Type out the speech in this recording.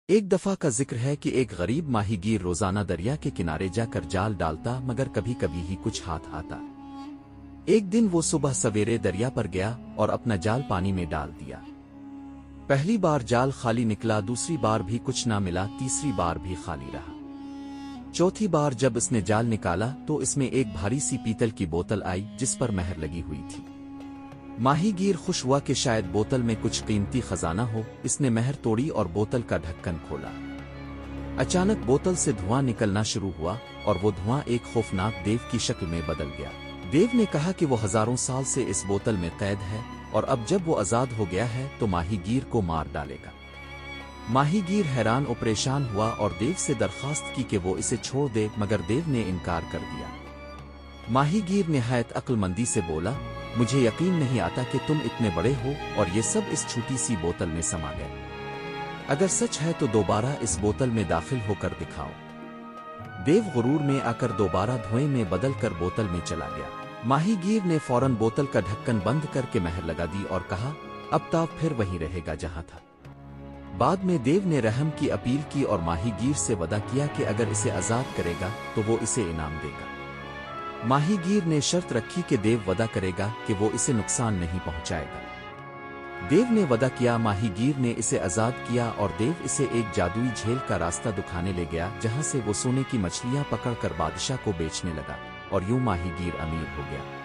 ایک دفعہ کا ذکر ہے کہ ایک غریب ماہی گیر روزانہ دریا کے کنارے جا کر جال ڈالتا مگر کبھی کبھی ہی کچھ ہاتھ آتا۔ ایک دن وہ صبح سویرے دریا پر گیا اور اپنا جال پانی میں ڈال دیا۔ پہلی بار جال خالی نکلا، دوسری بار بھی کچھ نہ ملا، تیسری بار بھی خالی رہا۔ چوتھی بار جب اس نے جال نکالا تو اس میں ایک بھاری سی پیتل کی بوتل آئی جس پر مہر لگی ہوئی تھی۔ ماہی گیر خوش ہوا کہ شاید بوتل میں کچھ قیمتی خزانہ ہو۔ اس نے مہر توڑی اور بوتل کا ڈھکن کھولا۔ اچانک بوتل سے دھواں نکلنا شروع ہوا اور وہ دھواں ایک خوفناک دیو کی شکل میں بدل گیا۔ دیو نے کہا کہ وہ ہزاروں سال سے اس بوتل میں قید ہے اور اب جب وہ آزاد ہو گیا ہے تو ماہی گیر کو مار ڈالے گا۔ ماہی گیر حیران و پریشان ہوا اور دیو سے درخواست کی کہ وہ اسے چھوڑ دے، مگر دیو نے انکار کر دیا۔ ماہی گیر نہایت عقل مندی سے بولا، مجھے یقین نہیں آتا کہ تم اتنے بڑے ہو اور یہ سب اس چھوٹی سی بوتل میں سما گئے۔ اگر سچ ہے تو دوبارہ اس بوتل میں داخل ہو کر دکھاؤ۔ دیو غرور میں آ کر دوبارہ دھوئیں میں بدل کر بوتل میں چلا گیا۔ ماہی گیر نے فوراً بوتل کا ڈھکن بند کر کے مہر لگا دی اور کہا، اب تاؤ پھر وہیں رہے گا جہاں تھا۔ بعد میں دیو نے رحم کی اپیل کی اور ماہی گیر سے وعدہ کیا کہ اگر اسے آزاد کرے گا تو وہ اسے انعام دے گا۔ ماہی گیر نے شرط رکھی کہ دیو وعدہ کرے گا کہ وہ اسے نقصان نہیں پہنچائے گا۔ دیو نے وعدہ کیا، ماہی گیر نے اسے آزاد کیا اور دیو اسے ایک جادوئی جھیل کا راستہ دکھانے لے گیا جہاں سے وہ سونے کی مچھلیاں پکڑ کر بادشاہ کو بیچنے لگا، اور یوں ماہی گیر امیر ہو گیا۔